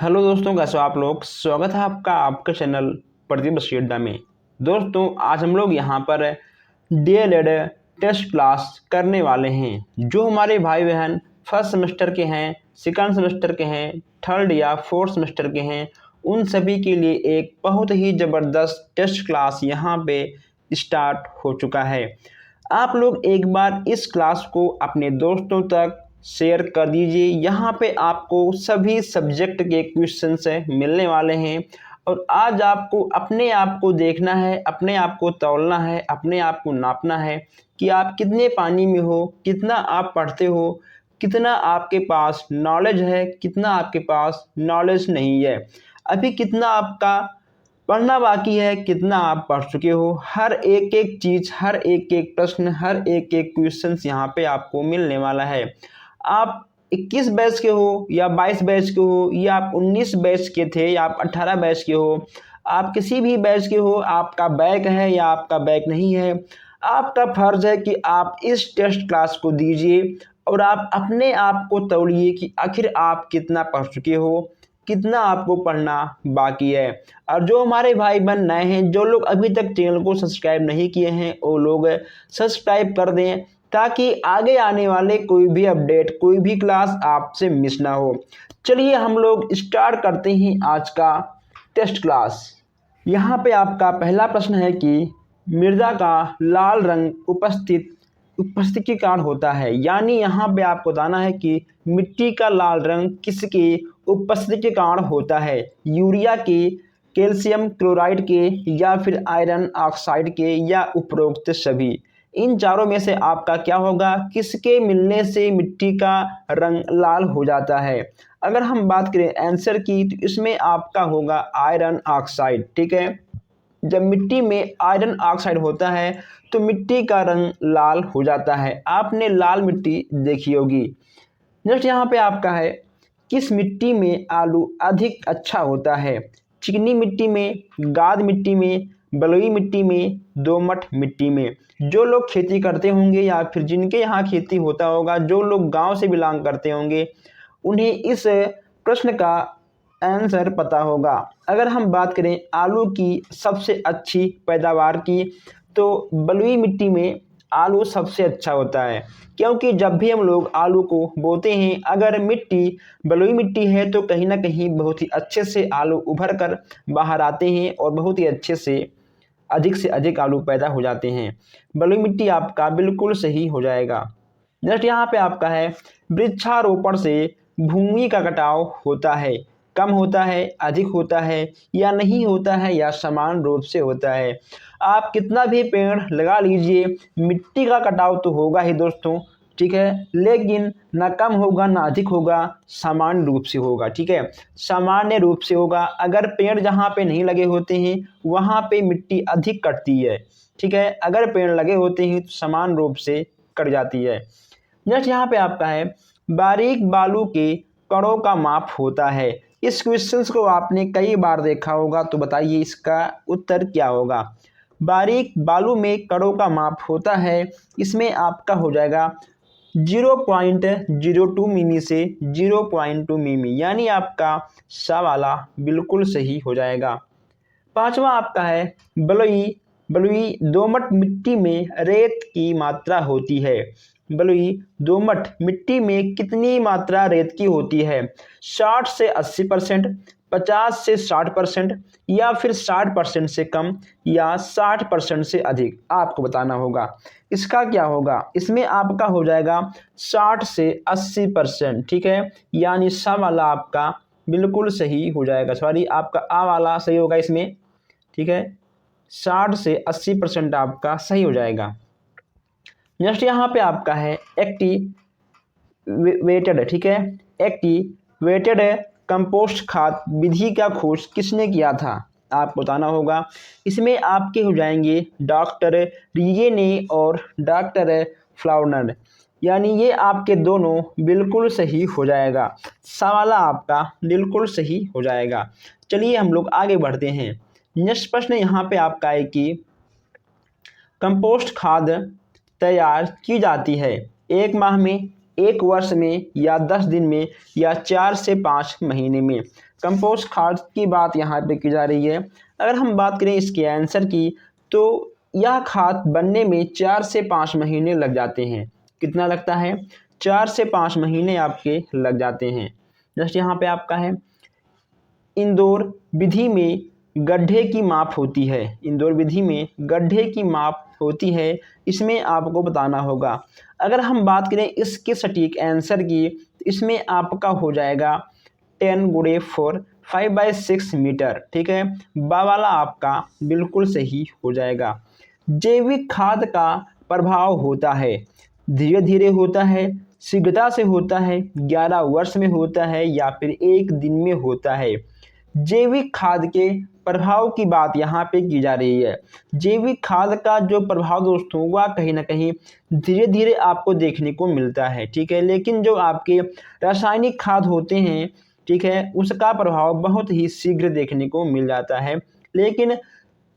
Hello दोस्तों, कैसे हो आप लोग। स्वागत है आपका आपके चैनल प्रदीप अड्डा में। दोस्तों, आज हम लोग यहाँ पर डीएलएड टेस्ट क्लास करने वाले हैं। जो हमारे भाई बहन फर्स्ट सेमेस्टर के हैं, सेकंड सेमेस्टर के हैं, थर्ड या फोर्थ सेमेस्टर के हैं, उन सभी के लिए एक बहुत ही ज़बरदस्त टेस्ट क्लास यहाँ पे स्टार्ट हो चुका है। आप लोग एक बार इस क्लास को अपने दोस्तों तक शेयर कर दीजिए। यहाँ पे आपको सभी सब्जेक्ट के क्वेश्चंस मिलने वाले हैं और आज आपको अपने आप को देखना है, अपने आप को तौलना है, अपने आप को नापना है कि आप कितने पानी में हो, कितना आप पढ़ते हो, कितना आपके पास नॉलेज है, कितना आपके पास नॉलेज नहीं है, अभी कितना आपका पढ़ना बाकी है, कितना आप पढ़ चुके हो। हर एक एक चीज़, हर एक एक प्रश्न, हर एक एक क्वेश्चंस यहाँ पे आपको मिलने वाला है। आप 21 बैच के हो या 22 बैच के हो या आप 19 बैच के थे या आप 18 बैच के हो, आप किसी भी बैच के हो, आपका बैक है या आपका बैक नहीं है, आपका फर्ज है कि आप इस टेस्ट क्लास को दीजिए और आप अपने आप को तौलिए कि आखिर आप कितना पढ़ चुके हो, कितना आपको पढ़ना बाकी है। और जो हमारे भाई बहन नए हैं, जो लोग अभी तक चैनल को सब्सक्राइब नहीं किए हैं, वो लोग सब्सक्राइब कर दें ताकि आगे आने वाले कोई भी अपडेट, कोई भी क्लास आपसे मिस ना हो। चलिए हम लोग स्टार्ट करते हैं आज का टेस्ट क्लास। यहाँ पे आपका पहला प्रश्न है कि मृदा का लाल रंग उपस्थिति के कारण होता है। यानी यहाँ पे आपको बताना है कि मिट्टी का लाल रंग किसकी उपस्थिति के कारण होता है। यूरिया के, कैल्शियम क्लोराइड के या फिर आयरन ऑक्साइड के या उपरोक्त सभी। इन चारों में से आपका क्या होगा, किसके मिलने से मिट्टी का रंग लाल हो जाता है। अगर हम बात करें आंसर की तो इसमें आपका होगा आयरन ऑक्साइड। ठीक है, जब मिट्टी में आयरन ऑक्साइड होता है तो मिट्टी का रंग लाल हो जाता है। आपने लाल मिट्टी देखी होगी। नेक्स्ट यहाँ पे आपका है, किस मिट्टी में आलू अधिक अच्छा होता है। चिकनी मिट्टी में, गाद मिट्टी में, बलुई मिट्टी में, दोमट मिट्टी में। जो लोग खेती करते होंगे या फिर जिनके यहाँ खेती होता होगा, जो लोग गांव से बिलोंग करते होंगे, उन्हें इस प्रश्न का आंसर पता होगा। अगर हम बात करें आलू की सबसे अच्छी पैदावार की, तो बलुई मिट्टी में आलू सबसे अच्छा होता है, क्योंकि जब भी हम लोग आलू को बोते हैं, अगर मिट्टी बलुई मिट्टी है तो कहीं ना कहीं बहुत ही अच्छे से आलू उभर कर बाहर आते हैं और बहुत ही अच्छे से अधिक आलू पैदा हो जाते हैं। बलुई मिट्टी आपका बिल्कुल सही हो जाएगा। नेक्स्ट यहाँ पे आपका है, वृक्षारोपण से भूमि का कटाव होता है, कम होता है, अधिक होता है या नहीं होता है या समान रूप से होता है। आप कितना भी पेड़ लगा लीजिए, मिट्टी का कटाव तो होगा ही दोस्तों। ठीक है, लेकिन ना कम होगा ना अधिक होगा, समान रूप से होगा। ठीक है, सामान्य रूप से होगा। अगर पेड़ जहाँ पे नहीं लगे होते हैं वहाँ पे मिट्टी अधिक कटती है। ठीक है, अगर पेड़ लगे होते हैं तो समान रूप से कट जाती है। नेक्स्ट यहाँ पे आपका है, बारीक बालू के कणों का माप होता है। इस क्वेश्चंस को आपने कई बार देखा होगा, तो बताइए इसका उत्तर क्या होगा। बारीक बालू में कणों का माप होता है, इसमें आपका हो जाएगा 0.02 मिमी से 0.2 मिमी, यानी आपका सा वाला बिल्कुल सही हो जाएगा। पांचवा आपका है, बलुई बलुई दोमट मिट्टी में रेत की मात्रा होती है। बलुई दोमट मिट्टी में कितनी मात्रा रेत की होती है। 60 से 80%, 50 से 60% या फिर 60% से कम या 60% से अधिक आपको बताना होगा। इसका क्या होगा, इसमें आपका हो जाएगा 60 से 80%। ठीक है, यानी सा वाला आपका बिल्कुल सही हो जाएगा। सॉरी, आपका आ वाला सही होगा इसमें। ठीक है, 60 से 80% आपका सही हो जाएगा। नेक्स्ट यहाँ पे आपका है एक्टिवेटेड। ठीक है, एक्टिवेटेड कंपोस्ट खाद विधि का खोज किसने किया था, आपको बताना होगा। इसमें आपके हो जाएंगे डॉक्टर रिये और डॉक्टर फ्लाउनर, यानी ये आपके दोनों बिल्कुल सही हो जाएगा। सवाल आपका बिल्कुल सही हो जाएगा। चलिए हम लोग आगे बढ़ते हैं। नेक्स्ट प्रश्न यहाँ पे आपका है कि कंपोस्ट खाद तैयार की जाती है 1 माह में, 1 वर्ष में या 10 दिन में या 4 से 5 महीने में। कंपोस्ट खाद की बात यहाँ पे की जा रही है। अगर हम बात करें इसके आंसर की, तो यह खाद बनने में 4 से 5 महीने लग जाते हैं। कितना लगता है? 4 से 5 महीने आपके लग जाते हैं। जस्ट यहाँ पे आपका है, इंदौर विधि में गड्ढे की माप होती है। इंदौर विधि में गड्ढे की माप होती है, इसमें आपको बताना होगा। अगर हम बात करें इसके सटीक आंसर की, तो इसमें आपका हो जाएगा 10 × 4 5/6 मीटर। ठीक है, बा वाला आपका बिल्कुल सही हो जाएगा। जैविक खाद का प्रभाव होता है, धीरे धीरे होता है, शीघ्रता से होता है, 11 वर्ष में होता है या फिर 1 दिन में होता है। जैविक खाद के प्रभाव की बात यहाँ पे की जा रही है। जैविक खाद का जो प्रभाव दोस्तों, वह कहीं ना कहीं धीरे धीरे आपको देखने को मिलता है। ठीक है, लेकिन जो आपके रासायनिक खाद होते हैं, ठीक है, उसका प्रभाव बहुत ही शीघ्र देखने को मिल जाता है। लेकिन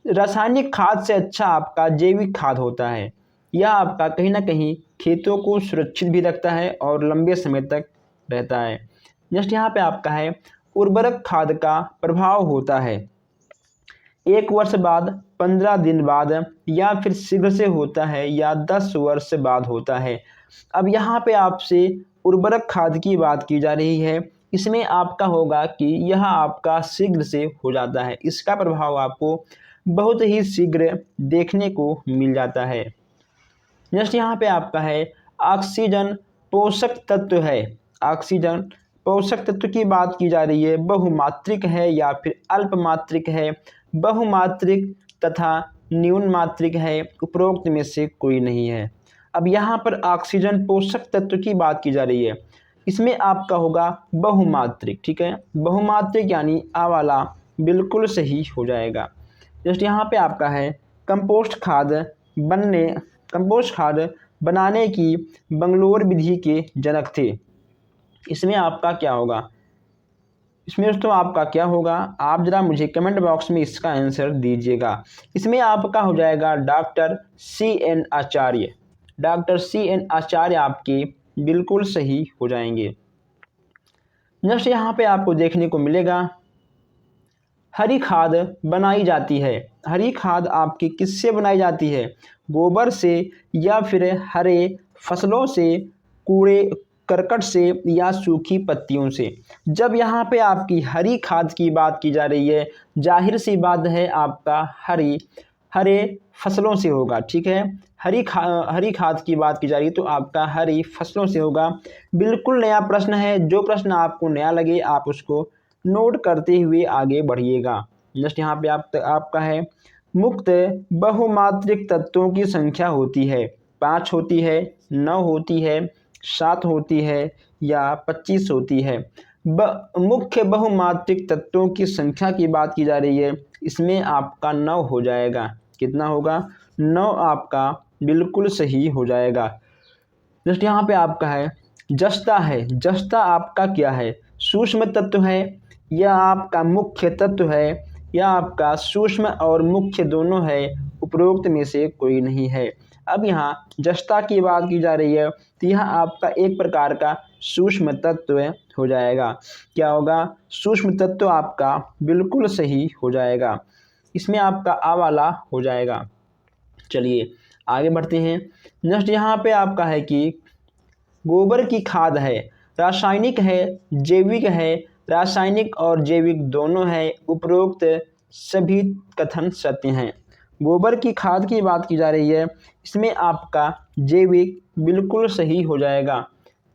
रासायनिक खाद से अच्छा आपका जैविक खाद होता है। यह आपका कहीं ना कहीं खेतों को सुरक्षित भी रखता है और लंबे समय तक रहता है। जस्ट यहाँ पे आपका है, उर्वरक खाद का प्रभाव होता है 1 वर्ष बाद, 15 दिन बाद, या फिर शीघ्र से होता है या 10 वर्ष से बाद होता है। अब यहाँ पे आपसे उर्वरक खाद की बात की जा रही है। इसमें आपका होगा कि यह आपका शीघ्र से हो जाता है, इसका प्रभाव आपको बहुत ही शीघ्र देखने को मिल जाता है। नेक्स्ट यहाँ पे आपका है, ऑक्सीजन पोषक तत्व है। ऑक्सीजन पोषक तत्व की बात की जा रही है, बहुमात्रिक है या फिर अल्पमात्रिक है, बहुमात्रिक तथा न्यून मात्रिक है, उपरोक्त में से कोई नहीं है। अब यहाँ पर ऑक्सीजन पोषक तत्व की बात की जा रही है, इसमें आपका होगा बहुमात्रिक। ठीक है, बहुमात्रिक यानी आ वाला बिल्कुल सही हो जाएगा। जस्ट यहाँ पे आपका है, कंपोस्ट खाद बनाने की बंगलोर विधि के जनक थे। इसमें आपका क्या होगा? इसमें दोस्तों आपका क्या होगा, आप जरा मुझे कमेंट बॉक्स में इसका आंसर दीजिएगा। इसमें आपका हो जाएगा डॉक्टर CN आचार्य। डॉक्टर CN आचार्य आपके बिल्कुल सही हो जाएंगे। नेक्स्ट यहाँ पे आपको देखने को मिलेगा, हरी खाद बनाई जाती है। हरी खाद आपकी किससे बनाई जाती है? गोबर से या फिर हरे फसलों से, कूड़े करकट से या सूखी पत्तियों से। जब यहाँ पे आपकी हरी खाद की बात की जा रही है, जाहिर सी बात है आपका हरे फसलों से होगा। ठीक है, हरी खाद की बात की जा रही है तो आपका हरी फसलों से होगा। बिल्कुल नया प्रश्न है, जो प्रश्न आपको नया लगे आप उसको नोट करते हुए आगे बढ़िएगा। नेक्स्ट यहाँ पे आपका है, मुक्त बहुमात्रिक तत्वों की संख्या होती है, 5 होती है, 9 होती है, 7 होती है या 25 होती है। मुख्य बहुमात्रिक तत्वों की संख्या की बात की जा रही है, इसमें आपका 9 हो जाएगा। कितना होगा? 9 आपका बिल्कुल सही हो जाएगा। नेक्स्ट यहाँ पे आपका है, जस्ता है। जस्ता आपका क्या है? सूक्ष्म तत्व है या आपका मुख्य तत्व है या आपका सूक्ष्म और मुख्य दोनों है, उपरोक्त में से कोई नहीं है। अब यहाँ जस्ता की बात की जा रही है तो यह आपका एक प्रकार का सूक्ष्म तत्व हो जाएगा। क्या होगा? सूक्ष्म तत्व आपका बिल्कुल सही हो जाएगा। इसमें आपका आ वाला हो जाएगा। चलिए आगे बढ़ते हैं। नेक्स्ट यहाँ पे आपका है कि गोबर की खाद है, रासायनिक है, जैविक है, रासायनिक और जैविक दोनों है, उपरोक्त सभी कथन सत्य हैं। गोबर की खाद की बात की जा रही है, इसमें आपका जैविक बिल्कुल सही हो जाएगा।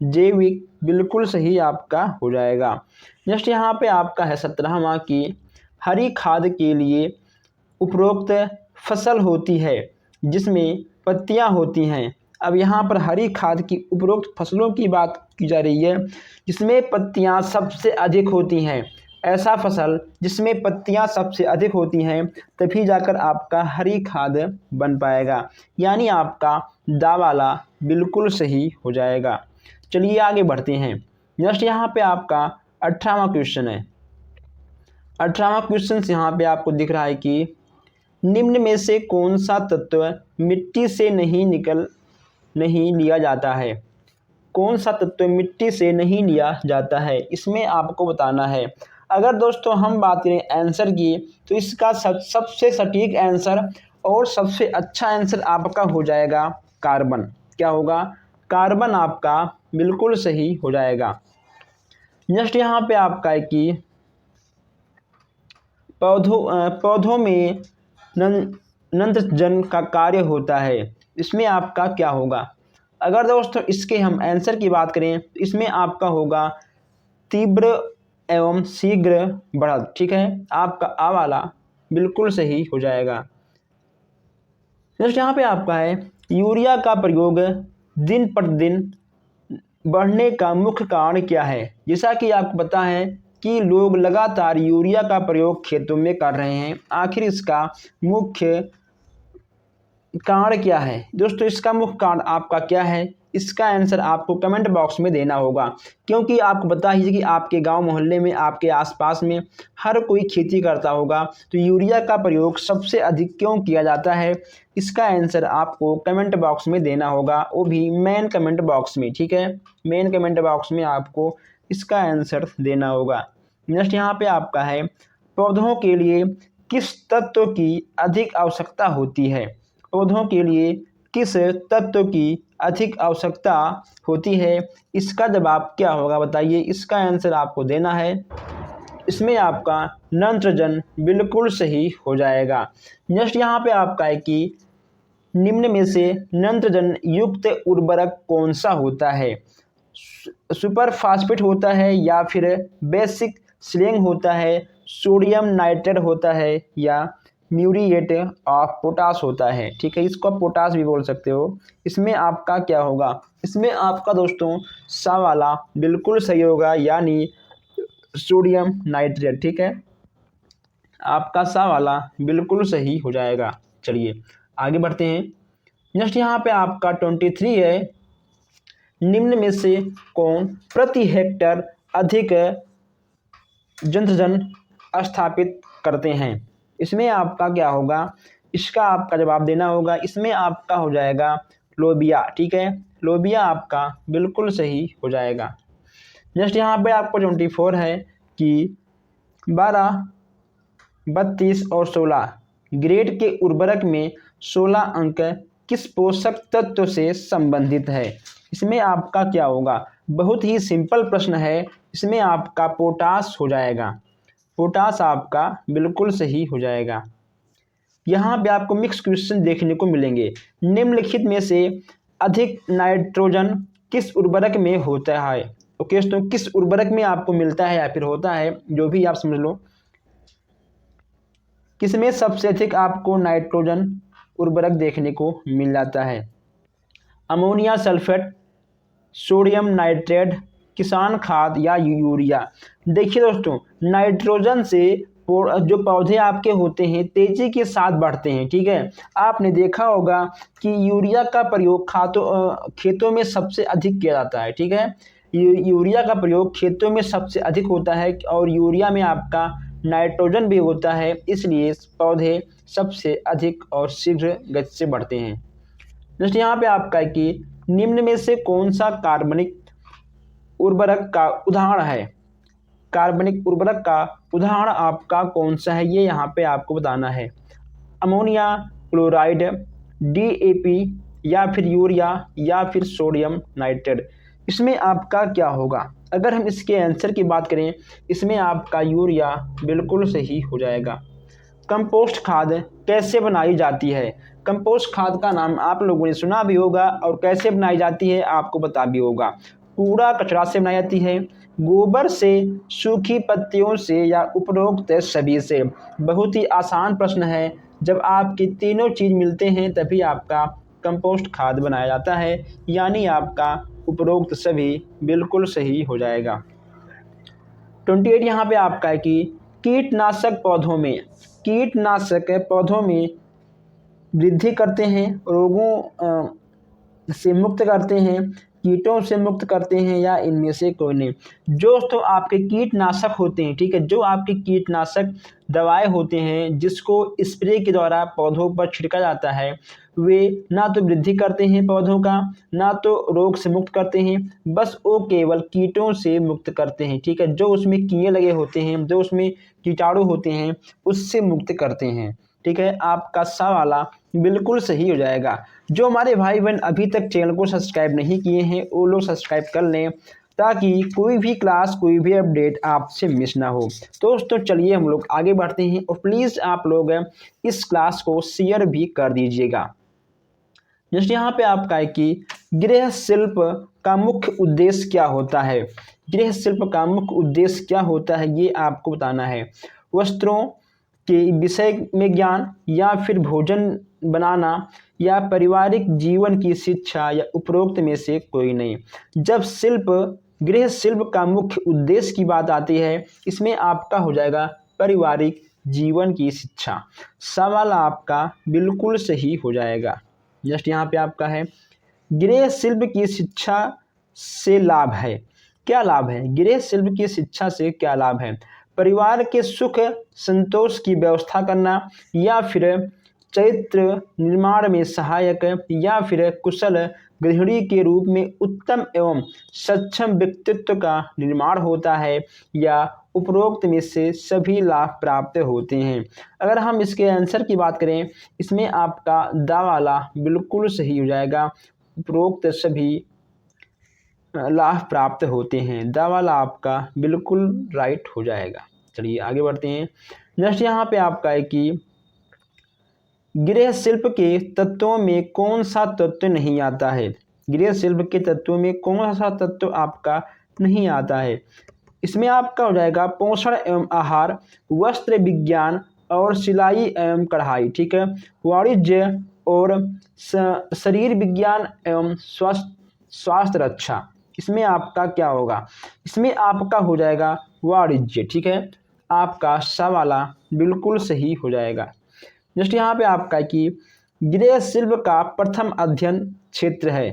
जैविक बिल्कुल सही आपका हो जाएगा। नेक्स्ट यहाँ पे आपका है 17वां की, हरी खाद के लिए उपरोक्त फसल होती है जिसमें पत्तियाँ होती हैं। अब यहाँ पर हरी खाद की उपरोक्त फसलों की बात की जा रही है जिसमें पत्तियाँ सबसे अधिक होती हैं। ऐसा फसल जिसमें पत्तियाँ सबसे अधिक होती हैं तभी जाकर आपका हरी खाद बन पाएगा, यानी आपका दा वाला बिल्कुल सही हो जाएगा। चलिए आगे बढ़ते हैं। नेक्स्ट यहाँ पे आपका 18वां क्वेश्चन है। 18वां क्वेश्चन यहाँ पे आपको दिख रहा है कि निम्न में से कौन सा तत्व मिट्टी से नहीं लिया जाता है? कौन सा तत्व मिट्टी से नहीं लिया जाता है, इसमें आपको बताना है। अगर दोस्तों हम बात करें आंसर की, तो इसका सबसे सटीक आंसर और सबसे अच्छा आंसर आपका हो जाएगा कार्बन। क्या होगा? कार्बन आपका बिल्कुल सही हो जाएगा। नेक्स्ट यहाँ पे आपका है कि पौधों में नत्रजन का कार्य होता है, इसमें आपका क्या होगा? अगर दोस्तों इसके हम आंसर की बात करें तो इसमें आपका होगा तीव्र एवं शीघ्र बढ़त। ठीक है, आपका आ वाला बिल्कुल सही हो जाएगा। नेक्स्ट यहाँ पे आपका है यूरिया का प्रयोग दिन प्रतिदिन बढ़ने का मुख्य कारण क्या है? जैसा कि आपको पता है कि लोग लगातार यूरिया का प्रयोग खेतों में कर रहे हैं, आखिर इसका मुख्य कारण क्या है? दोस्तों इसका मुख्य कारण आपका क्या है, इसका आंसर आपको कमेंट बॉक्स में देना होगा, क्योंकि आपको पता ही है कि आपके गांव मोहल्ले में, आपके आसपास में हर कोई खेती करता होगा, तो यूरिया का प्रयोग सबसे अधिक क्यों किया जाता है, इसका आंसर आपको कमेंट बॉक्स में देना होगा, वो भी मेन कमेंट बॉक्स में। ठीक है, मेन कमेंट बॉक्स में आपको इसका आंसर देना होगा। नेक्स्ट यहाँ पे आपका है पौधों के लिए किस तत्व की अधिक आवश्यकता होती है? पौधों के लिए किस तत्व की अधिक आवश्यकता होती है, इसका जवाब क्या होगा बताइए, इसका आंसर आपको देना है। इसमें आपका नाइट्रोजन बिल्कुल सही हो जाएगा। नेक्स्ट यहाँ पे आपका है कि निम्न में से नाइट्रोजन युक्त उर्वरक कौन सा होता है? सुपर फास्फेट होता है, या फिर बेसिक स्लैंग होता है, सोडियम नाइट्रेट होता है, या म्यूरिएट ऑफ पोटास होता है? ठीक है, इसको आप पोटास भी बोल सकते हो। इसमें आपका क्या होगा? इसमें आपका दोस्तों सा वाला बिल्कुल सही होगा, यानी सोडियम नाइट्रेट। ठीक है, आपका सा वाला बिल्कुल सही हो जाएगा। चलिए आगे बढ़ते हैं। नेक्स्ट यहाँ पे आपका 23 है, निम्न में से कौन प्रति हेक्टर अधिक जंतजन स्थापित करते हैं? इसमें आपका क्या होगा? इसका आपका जवाब देना होगा। इसमें आपका हो जाएगा लोबिया। ठीक है, लोबिया आपका बिल्कुल सही हो जाएगा। नेक्स्ट यहाँ पे आपको 24 है कि 12, 32 और 16 ग्रेड के उर्वरक में 16 अंक किस पोषक तत्व से संबंधित है? इसमें आपका क्या होगा? बहुत ही सिंपल प्रश्न है, इसमें आपका पोटास हो जाएगा। पोटास आपका बिल्कुल सही हो जाएगा। यहाँ पे आपको मिक्स क्वेश्चन देखने को मिलेंगे। निम्नलिखित में से अधिक नाइट्रोजन किस उर्वरक में होता है? ओके, तो किस उर्वरक में आपको मिलता है या फिर होता है, जो भी आप समझ लो। किसमें सबसे अधिक आपको नाइट्रोजन उर्वरक देखने को मिल जाता है? अमोनिया सल्फेट, सोडियम नाइट्रेट, किसान खाद, या यूरिया? देखिए दोस्तों, नाइट्रोजन से जो पौधे आपके होते हैं तेजी के साथ बढ़ते हैं। ठीक है, आपने देखा होगा कि यूरिया का प्रयोग खेतों में सबसे अधिक किया जाता है। ठीक है, यूरिया का प्रयोग खेतों में सबसे अधिक होता है, और यूरिया में आपका नाइट्रोजन भी होता है, इसलिए पौधे सबसे अधिक और शीघ्र गति से बढ़ते हैं। नेक्स्ट यहाँ पे आपका है कि निम्न में से कौन सा कार्बनिक उर्वरक का उदाहरण है? कार्बनिक उर्वरक का उदाहरण आपका कौन सा है, ये यहाँ पे आपको बताना है। अमोनिया क्लोराइड, DAP, या फिर यूरिया, या फिर सोडियम नाइट्रेट? इसमें आपका क्या होगा? अगर हम इसके आंसर की बात करें, इसमें आपका यूरिया बिल्कुल सही हो जाएगा। कंपोस्ट खाद कैसे बनाई जाती है? कंपोस्ट खाद का नाम आप लोगों ने सुना भी होगा, और कैसे बनाई जाती है आपको पता भी होगा। कूड़ा कचरा से बनाई जाती है, गोबर से, सूखी पत्तियों से, या उपरोक्त सभी से? बहुत ही आसान प्रश्न है, जब आपकी तीनों चीज़ मिलते हैं तभी आपका कंपोस्ट खाद बनाया जाता है, यानी आपका उपरोक्त सभी बिल्कुल सही हो जाएगा। 28 यहाँ पे आपका है कि कीटनाशक पौधों में वृद्धि करते हैं, रोगों से मुक्त करते हैं, कीटों से मुक्त करते हैं या इनमें से कोई नहीं। जो दोस्तों आपके कीटनाशक होते हैं, ठीक है, जो आपके कीटनाशक दवाएं होते हैं जिसको स्प्रे के द्वारा पौधों पर छिड़का जाता है, वे ना तो वृद्धि करते हैं पौधों का, ना तो रोग से मुक्त करते हैं, बस वो केवल कीटों से मुक्त करते हैं, ठीक है। जो उसमें कीड़े लगे होते हैं, जो उसमें कीटाणु होते हैं, उससे मुक्त करते हैं, ठीक है। आपका सवाल बिल्कुल सही हो जाएगा। जो हमारे भाई बहन अभी तक चैनल को सब्सक्राइब नहीं किए हैं वो लोग सब्सक्राइब कर लें, ताकि कोई भी क्लास, कोई भी अपडेट आपसे मिस ना हो। तो दोस्तों चलिए हम लोग आगे बढ़ते हैं, और प्लीज़ आप लोग इस क्लास को शेयर भी कर दीजिएगा। जैसे यहाँ पे आपका है कि गृह शिल्प का मुख्य उद्देश्य क्या होता है। गृह शिल्प का मुख्य उद्देश्य क्या होता है ये आपको बताना है। वस्त्रों के विषय में ज्ञान, या फिर भोजन बनाना, या पारिवारिक जीवन की शिक्षा, या उपरोक्त में से कोई नहीं। जब गृह शिल्प का मुख्य उद्देश्य की बात आती है, इसमें आपका हो जाएगा पारिवारिक जीवन की शिक्षा। सवाल आपका बिल्कुल सही हो जाएगा। जस्ट यहाँ पे आपका है गृह शिल्प की शिक्षा से लाभ है। क्या लाभ है? गृह शिल्प की शिक्षा से क्या लाभ है? परिवार के सुख संतोष की व्यवस्था करना, या फिर चरित्र निर्माण में सहायक, या फिर कुशल गृहिणी के रूप में उत्तम एवं सक्षम व्यक्तित्व का निर्माण होता है, या उपरोक्त में से सभी लाभ प्राप्त होते हैं। अगर हम इसके आंसर की बात करें, इसमें आपका दा वाला बिल्कुल सही हो जाएगा। उपरोक्त सभी लाभ प्राप्त होते हैं, दा वाला आपका बिल्कुल राइट हो जाएगा। चलिए आगे बढ़ते हैं। नेक्स्ट यहाँ पे आपका है कि गृह शिल्प के तत्वों में कौन सा तत्व नहीं आता है। गृह शिल्प के तत्वों में कौन सा तत्व आपका नहीं आता है। इसमें आपका हो जाएगा पोषण एवं आहार, वस्त्र विज्ञान और सिलाई एवं कढ़ाई, ठीक है। वाणिज्य और शरीर विज्ञान एवं स्वास्थ्य रक्षा, इसमें आपका क्या होगा? इसमें आपका हो जाएगा वाणिज्य, ठीक है। आपका सवाल बिल्कुल सही हो जाएगा। जस्ट यहाँ पे आपका कि गृह शिल्प का प्रथम अध्ययन क्षेत्र है।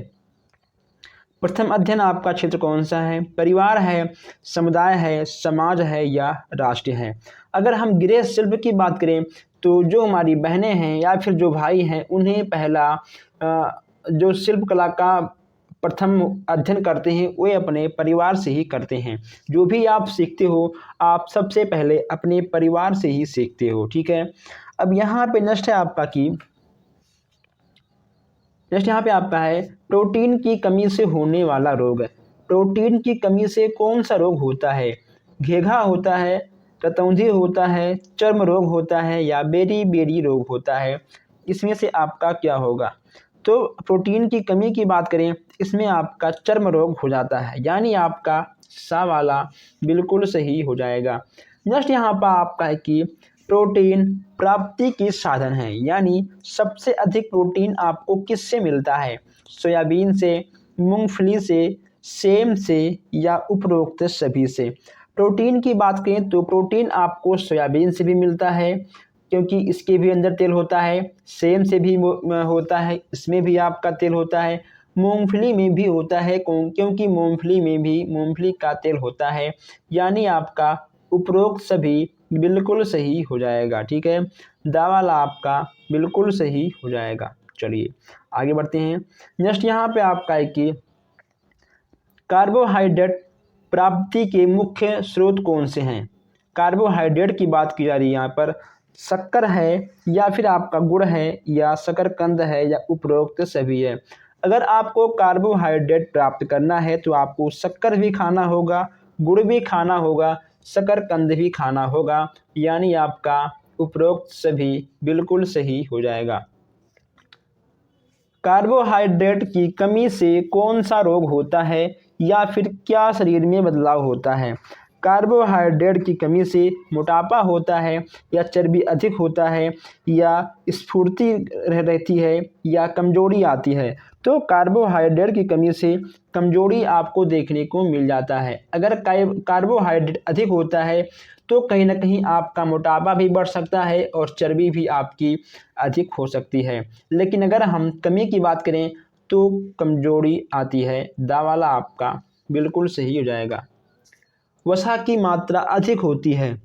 प्रथम अध्ययन आपका क्षेत्र कौन सा है? परिवार है, समुदाय है, समाज है, या राष्ट्र है। अगर हम गृह शिल्प की बात करें तो जो हमारी बहनें हैं या फिर जो भाई हैं, उन्हें पहला जो शिल्प कला का प्रथम अध्ययन करते हैं वे अपने परिवार से ही करते हैं। जो भी आप सीखते हो आप सबसे पहले अपने परिवार से ही सीखते हो, ठीक है। अब यहाँ पे नेक्स्ट है आपका कि नेक्स्ट यहाँ पे आपका है प्रोटीन की कमी से होने वाला रोग। प्रोटीन की कमी से कौन सा रोग होता है? घेघा होता है, रतौंधी होता है, चर्म रोग होता है, या बेरी रोग होता है। इसमें से आपका क्या होगा? तो प्रोटीन की कमी की बात करें, इसमें आपका चर्म रोग हो जाता है, यानी आपका सा वाला बिल्कुल सही हो जाएगा। नेक्स्ट यहाँ पर आपका है कि प्रोटीन प्राप्ति के साधन है, यानी सबसे अधिक प्रोटीन आपको किससे मिलता है? सोयाबीन से, मूंगफली से, सेम से, या उपरोक्त सभी से। प्रोटीन की बात करें तो प्रोटीन आपको सोयाबीन से भी मिलता है, क्योंकि इसके भी अंदर तेल होता है। सेम से भी होता है, इसमें भी आपका तेल होता है। मूंगफली में भी होता है, क्योंकि मूंगफली में भी मूंगफली का तेल होता है। यानी आपका उपरोक्त सभी बिल्कुल सही हो जाएगा, ठीक है। दा वाला आपका बिल्कुल सही हो जाएगा। चलिए आगे बढ़ते हैं। नेक्स्ट यहाँ पे आपका है कि कार्बोहाइड्रेट प्राप्ति के मुख्य स्रोत कौन से हैं। कार्बोहाइड्रेट की बात की जा रही है यहाँ पर। शक्कर है, या फिर आपका गुड़ है, या शकरकंद है, या उपरोक्त सभी है। अगर आपको कार्बोहाइड्रेट प्राप्त करना है तो आपको शक्कर भी खाना होगा, गुड़ भी खाना होगा, शकरकंद भी खाना होगा, यानी आपका उपरोक्त सभी बिल्कुल सही हो जाएगा। कार्बोहाइड्रेट की कमी से कौन सा रोग होता है, या फिर क्या शरीर में बदलाव होता है? कार्बोहाइड्रेट की कमी से मोटापा होता है, या चर्बी अधिक होता है, या स्फूर्ति रहती है, या कमजोरी आती है। तो कार्बोहाइड्रेट की कमी से कमजोरी आपको देखने को मिल जाता है। अगर कार्बोहाइड्रेट अधिक होता है तो कहीं ना कहीं आपका मोटापा भी बढ़ सकता है और चर्बी भी आपकी अधिक हो सकती है। लेकिन अगर हम कमी की बात करें तो कमजोरी आती है। दा वाला आपका बिल्कुल सही हो जाएगा। वसा की मात्रा अधिक होती है।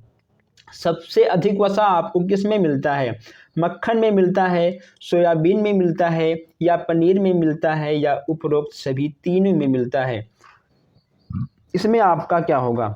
सबसे अधिक वसा आपको किस में मिलता है? मक्खन में मिलता है, सोयाबीन में मिलता है, या पनीर में मिलता है, या उपरोक्त सभी तीनों में मिलता है? इसमें आपका क्या होगा?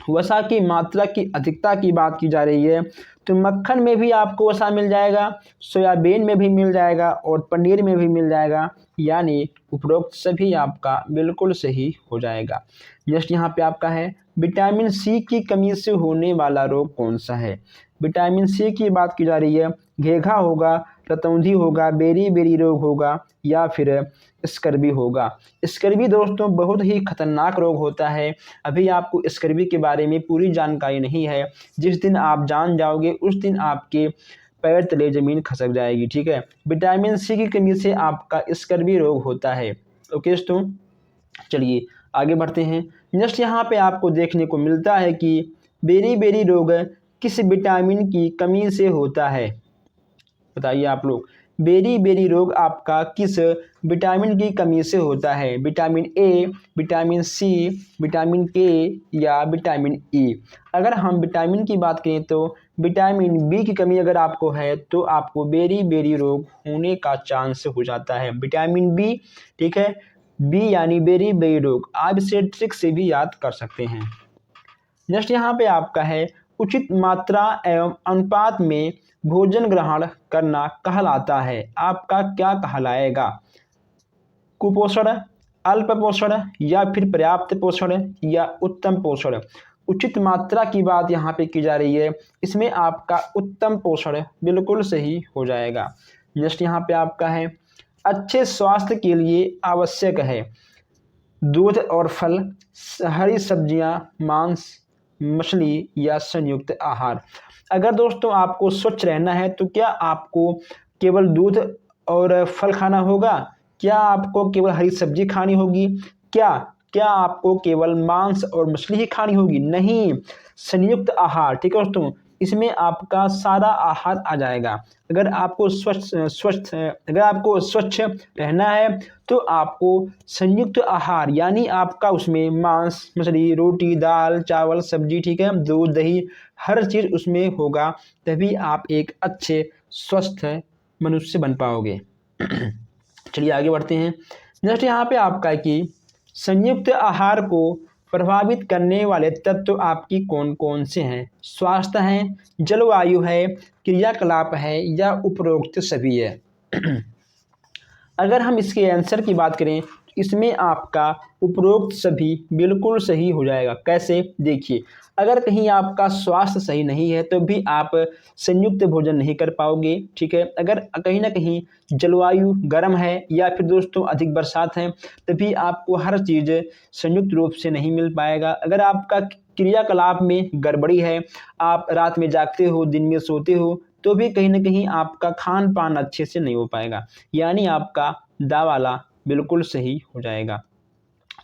वसा की मात्रा की अधिकता की बात की जा रही है तो मक्खन में भी आपको वसा मिल जाएगा, सोयाबीन में भी मिल जाएगा और पनीर में भी मिल जाएगा, यानी उपरोक्त सभी आपका बिल्कुल सही हो जाएगा। नेक्स्ट यहाँ पे आपका है, विटामिन सी की कमी से होने वाला रोग कौन सा है? विटामिन सी की बात की जा रही है। घेघा होगा, रतौंधी होगा, बेरी बेरी रोग होगा, या फिर स्कर्वी होगा। स्कर्वी दोस्तों बहुत ही खतरनाक रोग होता है। अभी आपको स्कर्वी के बारे में पूरी जानकारी नहीं है। जिस दिन आप जान जाओगे उस दिन आपके पैर तले ज़मीन खसक जाएगी। ठीक है, विटामिन सी की कमी से आपका स्कर्वी रोग होता है। ओके दोस्तों, चलिए आगे बढ़ते हैं। नेक्स्ट यहाँ पे आपको देखने को मिलता है कि बेरी बेरी रोग किस विटामिन की कमी से होता है? बताइए आप लोग, बेरी बेरी रोग आपका किस विटामिन की कमी से होता है? Vitamin A, vitamin C, vitamin K, या विटामिन ई? अगर हम विटामिन की बात करें तो विटामिन बी की कमी अगर आपको है तो आपको बेरी बेरी रोग होने का चांस हो जाता है। विटामिन बी, ठीक है, बी यानी बेरी बेरी रोग। आप इसे ट्रिक से भी याद कर सकते हैं। नेक्स्ट यहाँ पे आपका है, उचित मात्रा एवं अनुपात में भोजन ग्रहण करना कहलाता है। आपका क्या कहलाएगा? कुपोषण, अल्प पोषण, या फिर पर्याप्त पोषण, या उत्तम पोषण? उचित मात्रा की बात यहाँ पे की जा रही है। इसमें आपका उत्तम पोषण बिल्कुल सही हो जाएगा। नेक्स्ट यहाँ पे आपका है, अच्छे स्वास्थ्य के लिए आवश्यक है दूध और फल, हरी सब्जियां, मांस, मछली, या संयुक्त आहार? अगर दोस्तों आपको स्वच्छ रहना है तो क्या आपको केवल दूध और फल खाना होगा? क्या आपको केवल हरी सब्जी खानी होगी? क्या क्या आपको केवल मांस और मछली ही खानी होगी? नहीं, संयुक्त आहार। ठीक है दोस्तों, इसमें आपका सारा आहार आ जाएगा। अगर आपको स्वच्छ रहना है तो आपको संयुक्त आहार यानी आपका उसमें मांस, मछली, रोटी, दाल, चावल, सब्जी, ठीक है, दूध, दही, हर चीज़ उसमें होगा, तभी आप एक अच्छे स्वस्थ मनुष्य बन पाओगे। चलिए आगे बढ़ते हैं। नेक्स्ट यहाँ पे आपका है कि संयुक्त आहार को प्रभावित करने वाले तत्व आपकी कौन कौन से हैं? स्वास्थ्य है, जलवायु है, क्रियाकलाप है, या उपरोक्त सभी है? अगर हम इसके आंसर की बात करें तो इसमें आपका उपरोक्त सभी बिल्कुल सही हो जाएगा। कैसे? देखिए, अगर कहीं आपका स्वास्थ्य सही नहीं है तो भी आप संयुक्त भोजन नहीं कर पाओगे। ठीक है, अगर कहीं ना कहीं जलवायु गर्म है या फिर दोस्तों अधिक बरसात है तभी आपको हर चीज़ संयुक्त रूप से नहीं मिल पाएगा। अगर आपका क्रियाकलाप में गड़बड़ी है, आप रात में जागते हो, दिन में सोते हो, तो भी कहीं ना कहीं आपका खान पान अच्छे से नहीं हो पाएगा, यानी आपका दा वाला बिल्कुल सही हो जाएगा।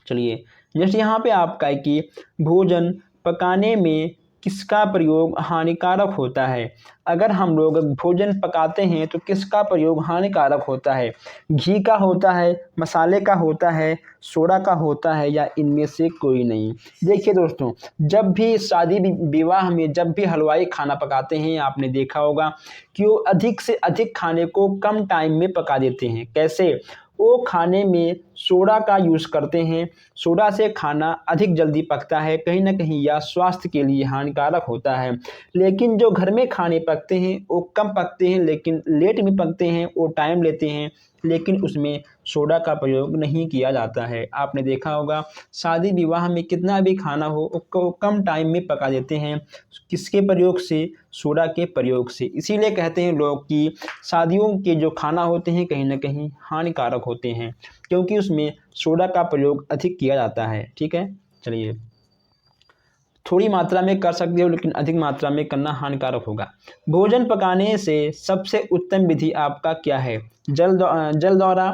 चलिए, जैसे यहाँ पे आपका है कि भोजन पकाने में किसका प्रयोग हानिकारक होता है? अगर हम लोग भोजन पकाते हैं तो किसका प्रयोग हानिकारक होता है? घी का होता है, मसाले का होता है, सोडा का होता है, या इनमें से कोई नहीं? देखिए दोस्तों, जब भी शादी विवाह में जब भी हलवाई खाना पकाते हैं आपने देखा होगा कि वो अधिक से अधिक खाने को कम टाइम में पका देते हैं। कैसे? वो खाने में सोडा का यूज़ करते हैं। सोडा से खाना अधिक जल्दी पकता है, कहीं न कहीं यह स्वास्थ्य के लिए हानिकारक होता है। लेकिन जो घर में खाने पकते हैं वो कम पकते हैं, लेकिन लेट में पकते हैं, वो टाइम लेते हैं, लेकिन उसमें सोडा का प्रयोग नहीं किया जाता है। आपने देखा होगा शादी विवाह में कितना भी खाना हो उसको कम टाइम में पका देते हैं। किसके प्रयोग से? सोडा के प्रयोग से। इसीलिए कहते हैं लोग कि शादियों के जो खाना होते हैं कहीं न कहीं हानिकारक होते हैं, क्योंकि उसमें सोडा का प्रयोग अधिक किया जाता है। ठीक है, चलिए, थोड़ी मात्रा में कर सकते हो लेकिन अधिक मात्रा में करना हानिकारक होगा। भोजन पकाने से सबसे उत्तम विधि आपका क्या है? जल द्वारा,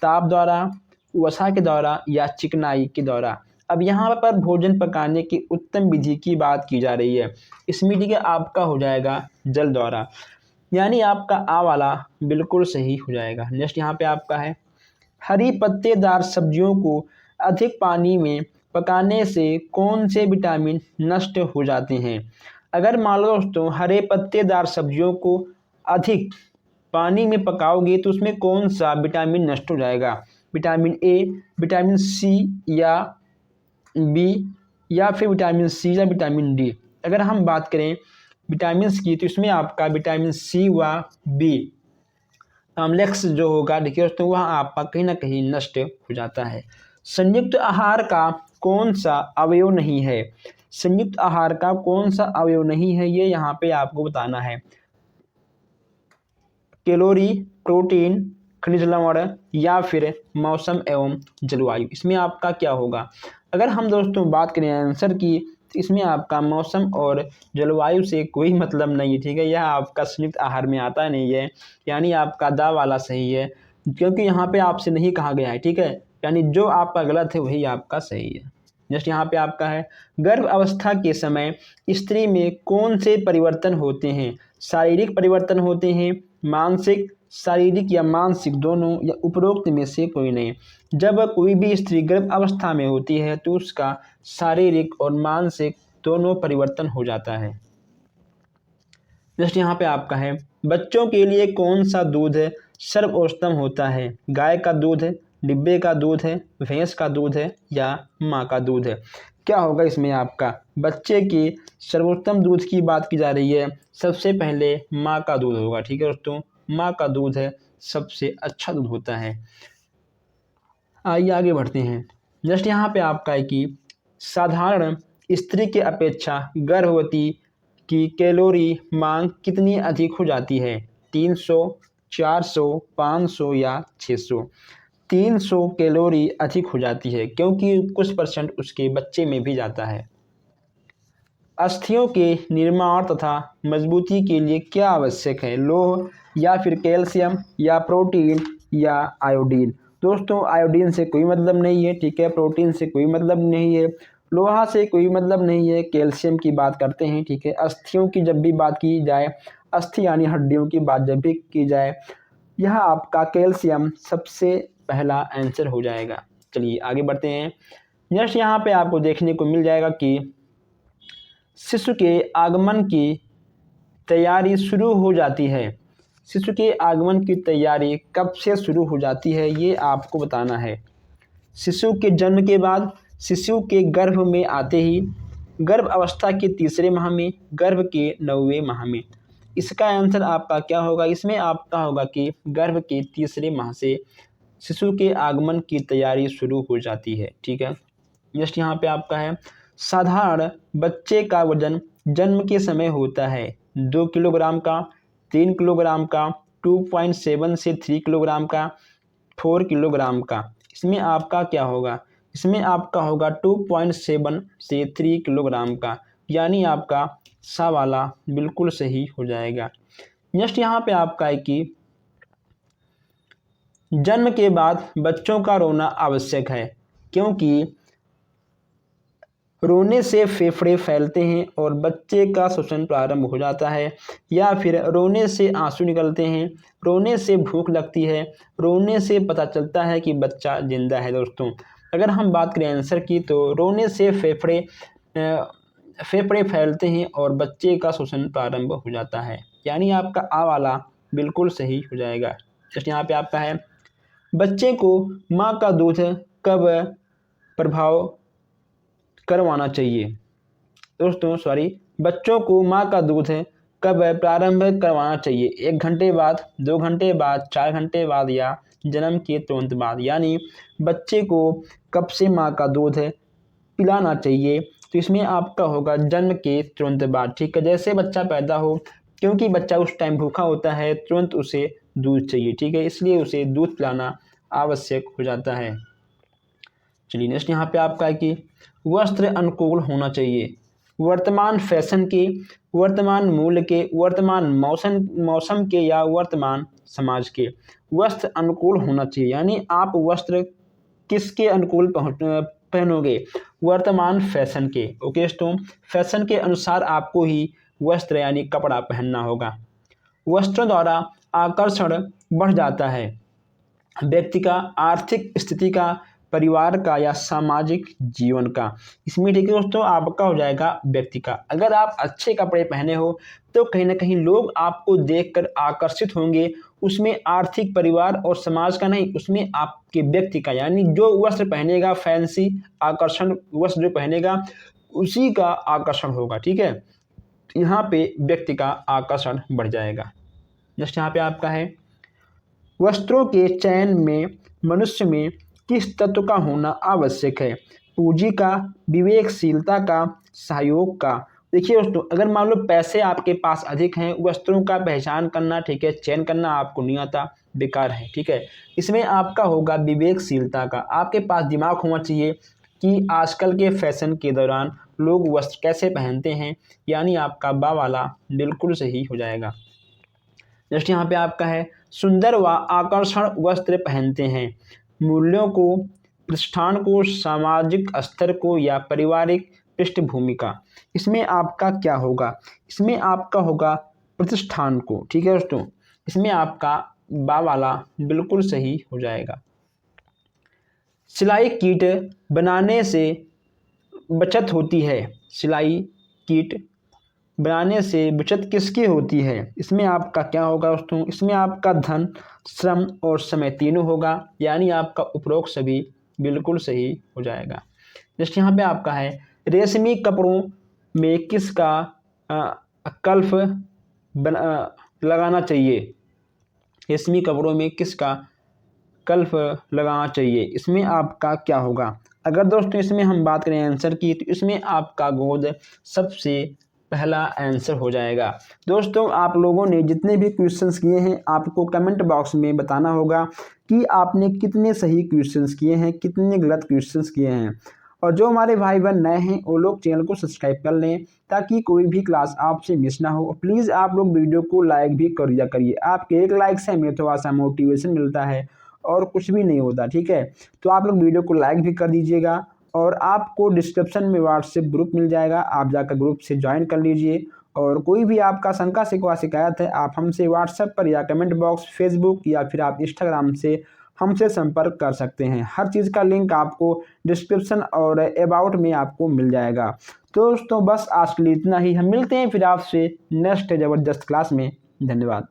ताप द्वारा, वसा के द्वारा, या चिकनाई के द्वारा? अब यहाँ पर भोजन पकाने की उत्तम विधि की बात की जा रही है। इसमें ठीक है आपका हो जाएगा जल द्वारा, यानी आपका आ वाला बिल्कुल सही हो जाएगा। नेक्स्ट यहाँ पे आपका है, हरी पत्तेदार सब्जियों को अधिक पानी में पकाने से कौन से विटामिन नष्ट हो जाते हैं? अगर मान लो दोस्तों हरे पत्तेदार सब्जियों को अधिक पानी में पकाओगे तो उसमें कौन सा विटामिन नष्ट हो जाएगा? विटामिन ए, विटामिन सी या बी, या फिर विटामिन सी या विटामिन डी। अगर हम बात करें विटामिन की तो इसमें आपका विटामिन सी व बी कॉम्प्लेक्स जो होगा देखिए दोस्तों वह आपका कहीं ना कहीं नष्ट हो जाता है। संयुक्त आहार का कौन सा अवयव नहीं है? संयुक्त आहार का कौन सा अवयव नहीं है ये यहाँ पे आपको बताना है। कैलोरी, प्रोटीन, खनिज लवण या फिर मौसम एवं जलवायु, इसमें आपका क्या होगा? अगर हम दोस्तों बात करें आंसर की तो इसमें आपका मौसम और जलवायु से कोई मतलब नहीं है, ठीक है। यह आपका संयुक्त आहार में आता नहीं है, यानी आपका दा वाला सही है, क्योंकि यहाँ पे आपसे नहीं कहा गया है, ठीक है। यानी जो आपका गलत है वही आपका सही है। जस्ट यहाँ पे आपका है गर्भ अवस्था के समय स्त्री में कौन से परिवर्तन होते हैं? शारीरिक परिवर्तन होते हैं, मानसिक, शारीरिक या मानसिक दोनों, या उपरोक्त में से कोई नहीं। जब कोई भी स्त्री गर्भ अवस्था में होती है तो उसका शारीरिक और मानसिक दोनों परिवर्तन हो जाता है। जस्ट यहाँ पे आपका है बच्चों के लिए कौन सा दूध सर्वोत्तम होता है? गाय का दूध है, डिब्बे का दूध है, भैंस का दूध है या माँ का दूध है? क्या होगा इसमें आपका? बच्चे के सर्वोत्तम दूध की बात की जा रही है, सबसे पहले माँ का दूध होगा, ठीक है दोस्तों। माँ का दूध है सबसे अच्छा दूध होता है। आइए आगे बढ़ते हैं। जस्ट यहाँ पे आपका है कि साधारण स्त्री के अपेक्षा गर्भवती की कैलोरी मांग कितनी अधिक हो जाती है? 300, 400, 500 या 600? 300 कैलोरी अधिक हो जाती है, क्योंकि कुछ परसेंट उसके बच्चे में भी जाता है। अस्थियों के निर्माण तथा मजबूती के लिए क्या आवश्यक है? लोह या फिर कैल्शियम या प्रोटीन या आयोडीन? दोस्तों आयोडीन से कोई मतलब नहीं है, ठीक है। प्रोटीन से कोई मतलब नहीं है, लोहा से कोई मतलब नहीं है, कैल्शियम की बात करते हैं, ठीक है। अस्थियों की जब भी बात की जाए, अस्थि यानी हड्डियों की बात जब भी की जाए, यह आपका कैल्शियम सबसे पहला आंसर हो जाएगा। चलिए आगे बढ़ते हैं। नेक्स्ट यहाँ पे आपको देखने को मिल जाएगा कि शिशु के आगमन की तैयारी शुरू हो जाती है। शिशु के आगमन की तैयारी कब से शुरू हो जाती है ये आपको बताना है। शिशु के जन्म के बाद, शिशु के गर्भ में आते ही, गर्भ अवस्था के तीसरे माह में, गर्भ के 9वें माह में? इसका आंसर आपका क्या होगा? इसमें आपका होगा कि गर्भ के तीसरे माह से शिशु के आगमन की तैयारी शुरू हो जाती है, ठीक है। नेक्स्ट यहाँ पे आपका है साधारण बच्चे का वजन जन्म के समय होता है 2 किलोग्राम का, 3 किलोग्राम का, 2.7 से 3 किलोग्राम का, 4 किलोग्राम का? इसमें आपका क्या होगा? इसमें आपका होगा 2.7 से 3 किलोग्राम का, यानी आपका सा वाला बिल्कुल सही हो जाएगा। नेक्स्ट यहाँ पे आपका है कि जन्म के बाद बच्चों का रोना आवश्यक है, क्योंकि रोने से फेफड़े फैलते हैं और बच्चे का श्वसन प्रारंभ हो जाता है, या फिर रोने से आंसू निकलते हैं, रोने से भूख लगती है, रोने से पता चलता है कि बच्चा जिंदा है। दोस्तों अगर हम बात करें आंसर की तो रोने से फेफड़े फैलते हैं और बच्चे का श्वसन प्रारंभ हो जाता है, यानी आपका आ वाला बिल्कुल सही हो जाएगा। जस्ट यहाँ पे आपका है बच्चे को माँ का दूध कब प्रभाव करवाना चाहिए? दोस्तों बच्चों को माँ का दूध कब प्रारंभ करवाना चाहिए? 1 घंटे बाद, 2 घंटे बाद, 4 घंटे बाद या जन्म के तुरंत बाद? यानी बच्चे को कब से माँ का दूध पिलाना चाहिए? तो इसमें आपका होगा जन्म के तुरंत बाद, ठीक है। जैसे बच्चा पैदा हो, क्योंकि बच्चा उस टाइम भूखा होता है, तुरंत उसे दूध चाहिए, ठीक है, इसलिए उसे दूध पिलाना आवश्यक हो जाता है। चलिए नेक्स्ट यहाँ पे आपका है कि वस्त्र अनुकूल होना चाहिए। वर्तमान फैशन के, वर्तमान मूल्य के, वर्तमान मौसम के या वर्तमान समाज के? वस्त्र अनुकूल होना चाहिए, यानी आप वस्त्र किसके अनुकूल पहनोगे? वर्तमान फैशन के। ओके दोस्तों, फैशन के अनुसार आपको ही वस्त्र यानी कपड़ा पहनना होगा। वस्त्रों द्वारा आकर्षण बढ़ जाता है, व्यक्ति का, आर्थिक स्थिति का, परिवार का या सामाजिक जीवन का। इसमें ठीक है दोस्तों आपका हो जाएगा व्यक्ति का। अगर आप अच्छे कपड़े पहने हो तो कहीं ना कहीं लोग आपको देखकर आकर्षित होंगे। उसमें आर्थिक, परिवार और समाज का नहीं, उसमें आपके व्यक्ति का, यानी जो वस्त्र पहनेगा, फैंसी आकर्षण वस्त्र जो पहनेगा उसी का आकर्षण होगा। ठीक है, यहाँ पे व्यक्ति का आकर्षण बढ़ जाएगा। जस्ट यहाँ पे आपका है, वस्त्रों के चयन में मनुष्य में किस तत्व का होना आवश्यक है? पूंजी का, विवेकशीलता का, सहयोग का। देखिए दोस्तों, अगर मान लो पैसे आपके पास अधिक हैं, वस्त्रों का पहचान करना, ठीक है, चयन करना आपको नहीं आता, बेकार है। ठीक है, इसमें आपका होगा विवेकशीलता का। आपके पास दिमाग होना चाहिए कि आजकल के फैशन के दौरान लोग वस्त्र कैसे पहनते हैं, यानी आपका बा वाला बिल्कुल सही हो जाएगा। जस्ट यहाँ पे आपका है, सुंदर व आकर्षण वस्त्र पहनते हैं। मूल्यों को, प्रतिष्ठान को, सामाजिक स्तर को या पारिवारिक पृष्ठभूमि का। इसमें आपका क्या होगा? इसमें आपका होगा प्रतिष्ठान को। ठीक है दोस्तों, इसमें आपका बा वाला बिल्कुल सही हो जाएगा। सिलाई किट बनाने से बचत होती है। सिलाई किट बनाने से बचत किसकी होती है? इसमें आपका क्या होगा दोस्तों? इसमें आपका धन, श्रम और समय तीनों होगा, यानी आपका उपरोक्त सभी बिल्कुल सही हो जाएगा। जस्ट यहाँ पे आपका है, रेशमी कपड़ों में किसका कल्फ लगाना चाहिए? रेशमी कपड़ों में किसका कल्फ लगाना चाहिए? इसमें आपका क्या होगा? अगर दोस्तों इसमें हम बात करें आंसर की, तो इसमें आपका गोद सबसे पहला आंसर हो जाएगा। दोस्तों आप लोगों ने जितने भी क्वेश्चंस किए हैं, आपको कमेंट बॉक्स में बताना होगा कि आपने कितने सही क्वेश्चंस किए हैं, कितने गलत क्वेश्चंस किए हैं। और जो हमारे भाई बहन नए हैं वो लोग चैनल को सब्सक्राइब कर लें ताकि कोई भी क्लास आपसे मिस ना हो। प्लीज़ आप लोग वीडियो को लाइक भी कर दिया करिए। आपके एक लाइक से हमें थोड़ा सा मोटिवेशन मिलता है और कुछ भी नहीं होता। ठीक है, तो आप लोग वीडियो को लाइक भी कर दीजिएगा और आपको डिस्क्रिप्शन में व्हाट्सएप ग्रुप मिल जाएगा, आप जाकर ग्रुप से ज्वाइन कर लीजिए। और कोई भी आपका शंका शिकवा शिकायत है, आप हमसे व्हाट्सएप पर या कमेंट बॉक्स, फेसबुक या फिर आप इंस्टाग्राम से हमसे संपर्क कर सकते हैं। हर चीज़ का लिंक आपको डिस्क्रिप्शन और अबाउट में आपको मिल जाएगा। तो दोस्तों बस आज के लिए इतना ही। हम मिलते हैं फिर आपसे नेक्स्ट ज़बरदस्त क्लास में। धन्यवाद।